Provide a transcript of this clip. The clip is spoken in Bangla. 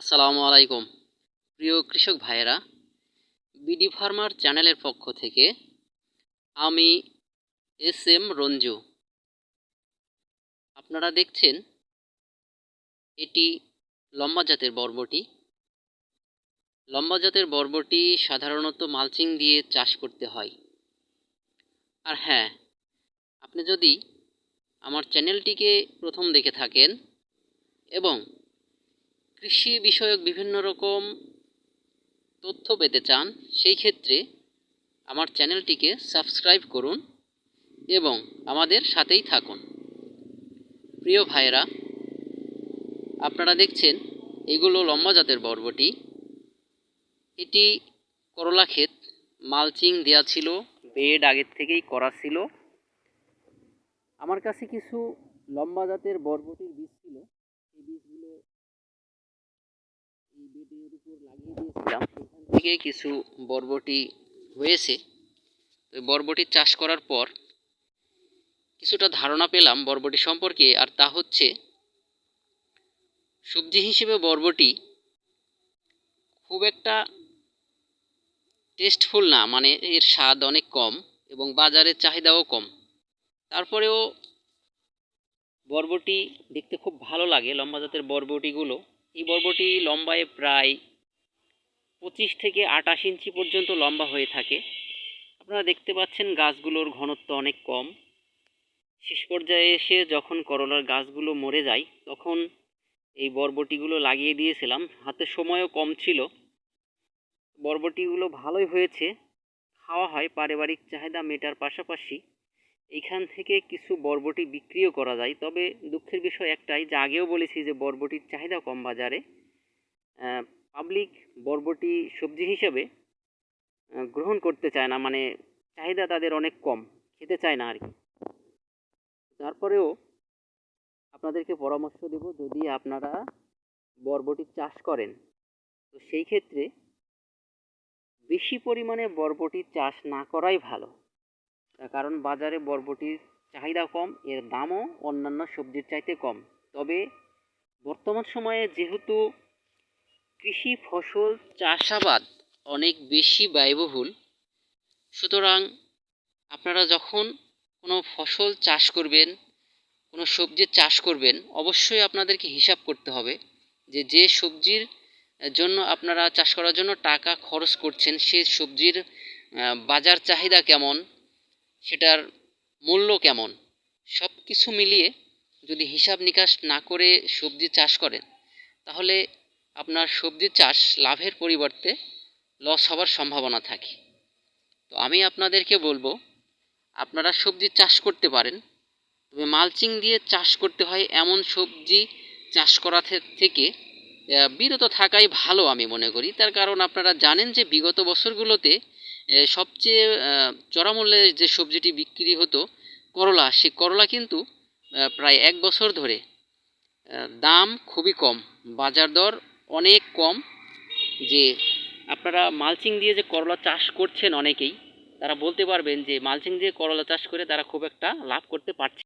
আসসালামু আলাইকুম প্রিয় কৃষক ভাইয়েরা, বিডি ফার্মার চ্যানেলের পক্ষ থেকে আমি এস এম রঞ্জু। আপনারা দেখছেন এটি লম্বা জাতের বরবটি। লম্বা জাতের বরবটি সাধারণত মালচিং দিয়ে চাষ করতে হয়। আর হ্যাঁ, আপনি যদি আমার চ্যানেলটিকে প্রথম দেখে থাকেন এবং কৃষি বিষয়ক বিভিন্ন রকম তথ্য পেতে চান, সেই ক্ষেত্রে আমার চ্যানেলটিকে সাবস্ক্রাইব করুন এবং আমাদের সাথেই থাকুন। প্রিয় ভাইয়েরা, আপনারা দেখছেন এগুলো লম্বা জাতের বরবটি। এটি করলা ক্ষেত, মালচিং দেওয়া ছিল, বেড আগের থেকেই করা ছিল। আমার কাছে কিছু লম্বা জাতের বরবটির বীজ ছিল, সেই বীজগুলো এই বেডের উপর লাগিয়ে দিয়েছিলাম। সেখান থেকে কিছু বরবটি হয়েছে। তো বরবটির চাষ করার পর কিছুটা ধারণা পেলাম বরবটি সম্পর্কে, আর তা হচ্ছে সবজি হিসেবে বরবটি খুব একটা টেস্টফুল না, মানে এর স্বাদ অনেক কম এবং বাজারের চাহিদাও কম। তারপরেও বরবটি দেখতে খুব ভালো লাগে, লম্বা জাতের বরবটিগুলো। এই বরবটি লম্বায় প্রায় 25 থেকে 28 ইঞ্চি পর্যন্ত লম্বা হয়ে থাকে। আপনারা দেখতে পাচ্ছেন গাছগুলোর ঘনত্ব অনেক কম। শেষ পর্যায়ে এসে যখন করলার গাছগুলো মরে যায়, তখন এই বরবটিগুলো লাগিয়ে দিয়েছিলাম। হাতে সময়ও কম ছিল। বরবটিগুলো ভালোই হয়েছে, খাওয়া হয়, পারিবারিক চাহিদা মেটার পাশাপাশি এইখান থেকে কিছু বরবটি বিক্রিও করা যায়। তবে দুঃখের বিষয় একটাই, যে আগেও বলেছি যে বরবটির চাহিদা কম বাজারে। পাবলিক বরবটি সবজি হিসেবে গ্রহণ করতে চায় না, মানে চাহিদা তাদের অনেক কম, খেতে চায় না আর কি। তারপরেও আপনাদেরকে পরামর্শ দেব, যদি আপনারা বরবটি চাষ করেন তো সেই ক্ষেত্রে বেশি পরিমাণে বরবটি চাষ না করাই ভালো। কারণ বাজারে বরবটির চাহিদা কম, এর দামও অন্যান্য সবজির চাইতে কম। তবে বর্তমান সময়ে যেহেতু কৃষি ফসল চাষাবাদ অনেক বেশি ব্যয়বহুল, সুতরাং আপনারা যখন কোনো ফসল চাষ করবেন, কোনো সবজির চাষ করবেন, অবশ্যই আপনাদেরকে হিসাব করতে হবে যে যে সবজির জন্য আপনারা চাষ করার জন্য টাকা খরচ করছেন, সে সবজির বাজার চাহিদা কেমন, সেটার মূল্য কেমন। সব কিছু মিলিয়ে যদি হিসাব নিকাশ না করে সবজি চাষ করেন, তাহলে আপনার সবজি চাষ লাভের পরিবর্তে লস হওয়ার সম্ভাবনা থাকে। তো আমি আপনাদেরকে বলবো, আপনারা সবজি চাষ করতে পারেন, তবে মালচিং দিয়ে চাষ করতে হয় এমন সবজি চাষ করা থেকে বিরত থাকাই ভালো আমি মনে করি। তার কারণ আপনারা জানেন যে বিগত বছরগুলোতে সবচেয়ে চড়া মূল্যে যে সবজিটি বিক্রি হতো করলা, সে করলা কিন্তু প্রায় 1 বছর ধরে দাম খুবই কম, বাজার দর অনেক কম। যে আপনারা মালচিং দিয়ে যে করলা চাষ করছেন অনেকেই, তারা বলতে পারবেন যে মালচিং দিয়ে করলা চাষ করে তারা খুব একটা লাভ করতে পারছে